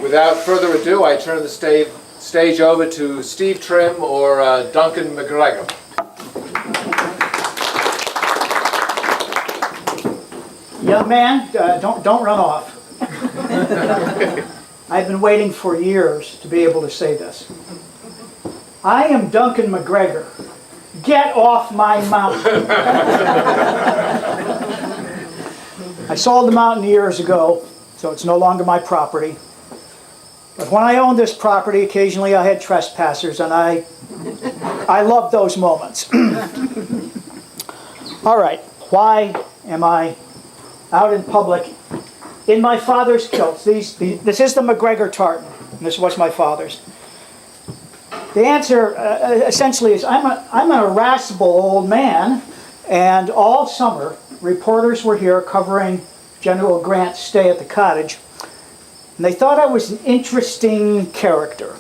Without further ado, I turn the stage over to Steve Trimm or Duncan McGregor. Young man, don't run off. I've been waiting for years to be able to say this. I am Duncan McGregor. Get off my mountain. I sold the mountain years ago, so it's no longer my property. But when I owned this property, occasionally I had trespassers, and I love those moments. All right, why am I out in public in my father's kilts? This is the McGregor tartan, and this was my father's. The answer essentially is I'm an irascible old man, and all summer reporters were here covering General Grant's stay at the cottage, and they thought I was an interesting character.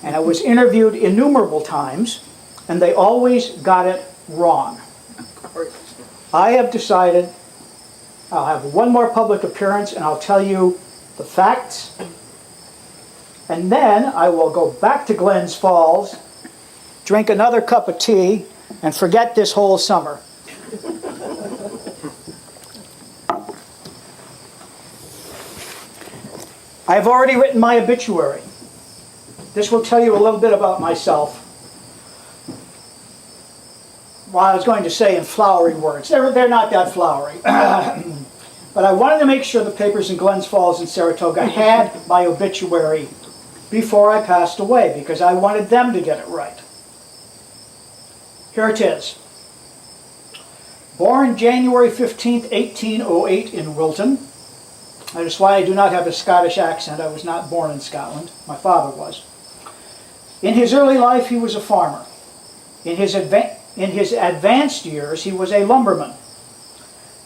And I was interviewed innumerable times, and they always got it wrong. I have decided I'll have one more public appearance, and I'll tell you the facts. And then I will go back to Glens Falls, drink another cup of tea, and forget this whole summer. I've already written my obituary. This will tell you a little bit about myself. Well, I was going to say in flowery words. They're not that flowery. But I wanted to make sure the papers in Glens Falls and Saratoga had my obituary before I passed away, because I wanted them to get it right. Here it is. Born January 15th, 1808 in Wilton. That is why I do not have a Scottish accent. I was not born in Scotland. My father was. In his early life, he was a farmer. In his advanced years, he was a lumberman.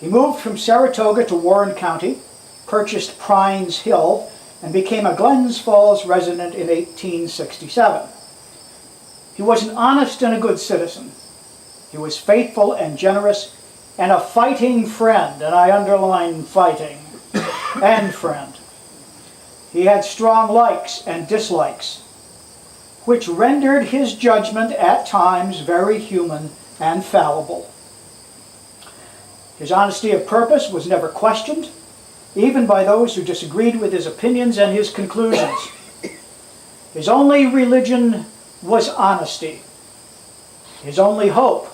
He moved from Saratoga to Warren County, purchased Pines Hill, and became a Glens Falls resident in 1867. He was an honest and a good citizen. He was faithful and generous, and a fighting friend, and I underline fighting, and friend. He had strong likes and dislikes, which rendered his judgment at times very human and fallible. His honesty of purpose was never questioned, even by those who disagreed with his opinions and his conclusions. His only religion was honesty. His only hope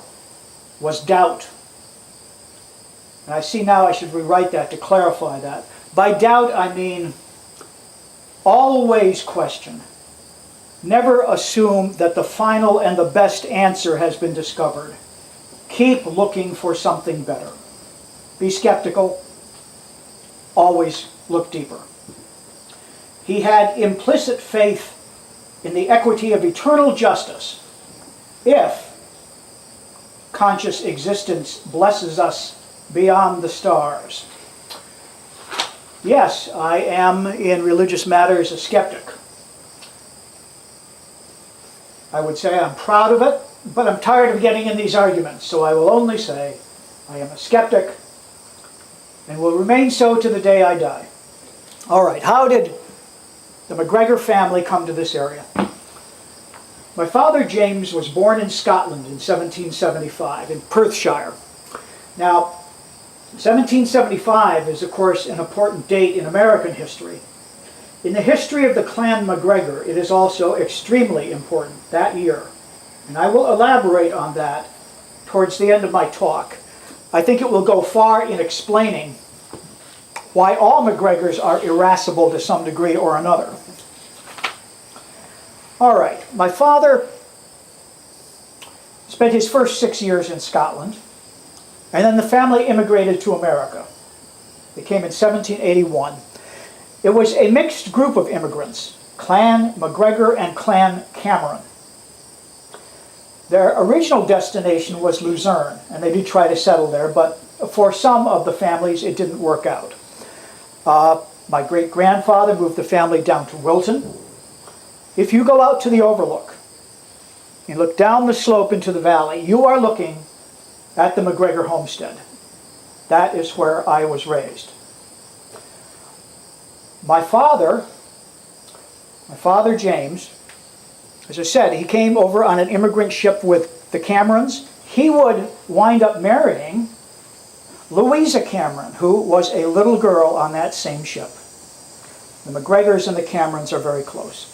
was doubt. And I see now I should rewrite that to clarify that. By doubt, I mean always question. Never assume that the final and the best answer has been discovered. Keep looking for something better. Be skeptical. Always look deeper. He had implicit faith in the equity of eternal justice if conscious existence blesses us beyond the stars. Yes, I am in religious matters a skeptic. I would say I'm proud of it, but I'm tired of getting in these arguments, so I will only say I am a skeptic and will remain so to the day I die. All right, how did the McGregor family come to this area? My father, James, was born in Scotland in 1775, in Perthshire. Now, 1775 is, of course, an important date in American history. In the history of the clan McGregor, it is also extremely important, that year. And I will elaborate on that towards the end of my talk. I think it will go far in explaining why all McGregors are irascible to some degree or another. All right, my father spent his first 6 years in Scotland, and then the family immigrated to America. They came in 1781. It was a mixed group of immigrants, Clan McGregor and Clan Cameron. Their original destination was Luzerne, and they did try to settle there, but for some of the families it didn't work out. My great-grandfather moved the family down to Wilton. If you go out to the overlook and look down the slope into the valley, you are looking at the McGregor homestead. That is where I was raised. My father My father, James, as I said, he came over on an immigrant ship with the Camerons. He would wind up marrying Louisa Cameron, who was a little girl on that same ship. The McGregors and the Camerons are very close.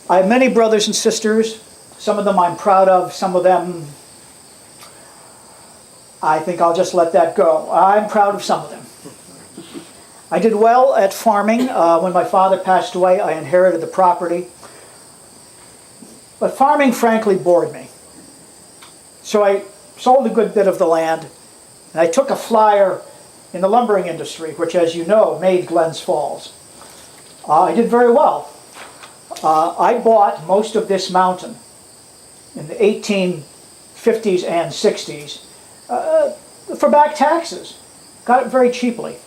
I have many brothers and sisters. Some of them I'm proud of. Some of them, I think I'll just let that go. I'm proud of some of them. I did well at farming. When my father passed away, I inherited the property. But farming, frankly, bored me. So I sold a good bit of the land, and I took a flyer in the lumbering industry, which, as you know, made Glens Falls. I did very well. I bought most of this mountain in the 1850s and 60s for back taxes. Got it very cheaply.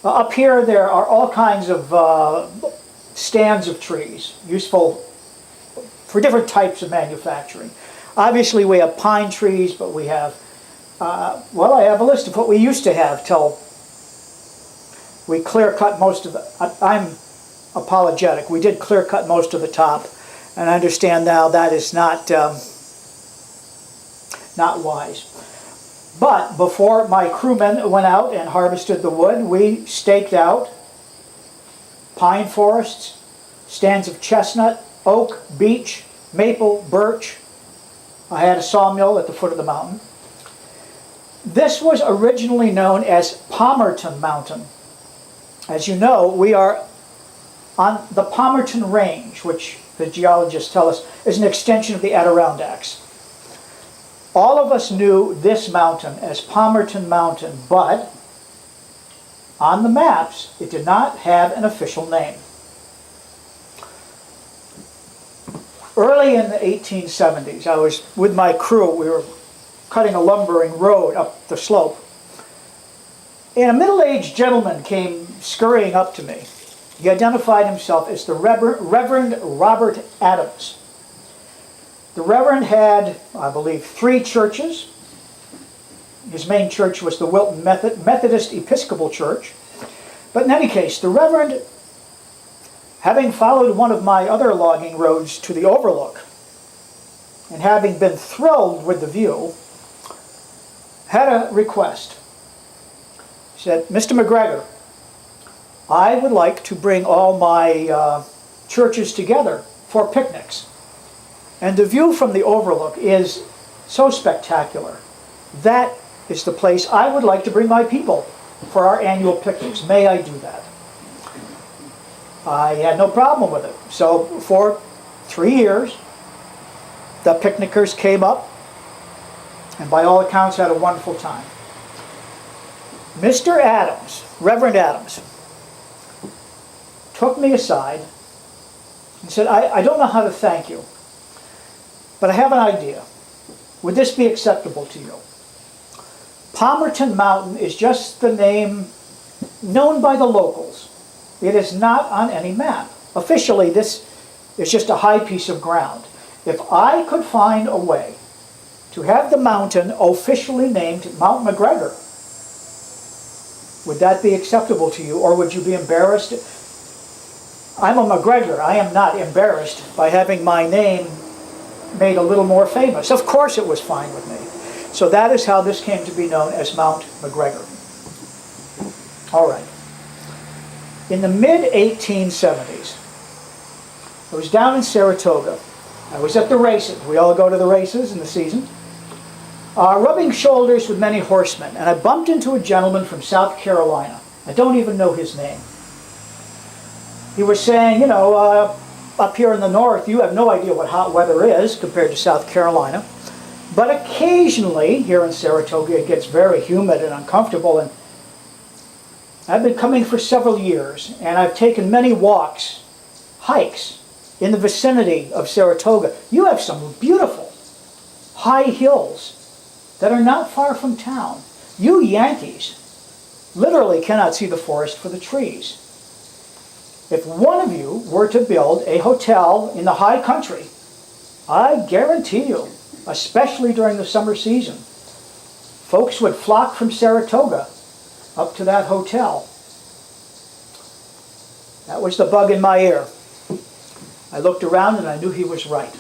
Up here there are all kinds of stands of trees, useful for different types of manufacturing. Obviously we have pine trees, but we have, well, I have a list of what we used to have till we clear cut most of the, I'm apologetic, we did clear cut most of the top, and I understand now that is not wise. But before my crewmen went out and harvested the wood, we staked out pine forests, stands of chestnut, oak, beech, maple, birch. I had a sawmill at the foot of the mountain. This was originally known as Palmerton Mountain. As you know, we are on the Palmerton Range, which the geologists tell us is an extension of the Adirondacks. All of us knew this mountain as Palmerton Mountain, but on the maps, it did not have an official name. Early in the 1870s, I was with my crew. We were cutting a lumbering road up the slope. And a middle-aged gentleman came scurrying up to me. He identified himself as the Reverend Robert Adams. The Reverend had, I believe, 3 churches. His main church was the Wilton Methodist Episcopal Church. But in any case, the Reverend, having followed one of my other logging roads to the overlook, and having been thrilled with the view, had a request. He said, "Mr. McGregor, I would like to bring all my churches together for picnics. And the view from the overlook is so spectacular. That is the place I would like to bring my people for our annual picnics. May I do that?" I had no problem with it. So for 3 years, the picnickers came up, and by all accounts had a wonderful time. Mr. Adams, Reverend Adams, took me aside and said, I don't know how to thank you, but I have an idea. Would this be acceptable to you? Palmerton Mountain is just the name known by the locals. It is not on any map. Officially, this is just a high piece of ground. If I could find a way to have the mountain officially named Mount McGregor, would that be acceptable to you, or would you be embarrassed? I'm a McGregor. I am not embarrassed by having my name made a little more famous. Of course it was fine with me. So that is how this came to be known as Mount McGregor. All right. In the mid-1870s, I was down in Saratoga. I was at the races. We all go to the races in the season. Rubbing shoulders with many horsemen, and I bumped into a gentleman from South Carolina. I don't even know his name. He was saying, you know, up here in the north, you have no idea what hot weather is compared to South Carolina. But occasionally, here in Saratoga, it gets very humid and uncomfortable. And I've been coming for several years, and I've taken many walks, hikes, in the vicinity of Saratoga. You have some beautiful high hills that are not far from town. You Yankees literally cannot see the forest for the trees. If one of you were to build a hotel in the high country, I guarantee you, especially during the summer season, folks would flock from Saratoga up to that hotel. That was the bug in my ear. I looked around and I knew he was right.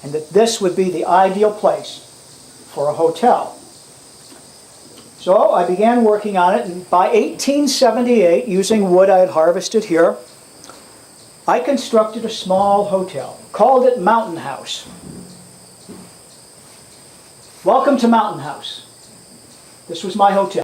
And that this would be the ideal place for a hotel. So I began working on it, and by 1878, using wood I had harvested here, I constructed a small hotel, called it Mountain House. Welcome to Mountain House. This was my hotel.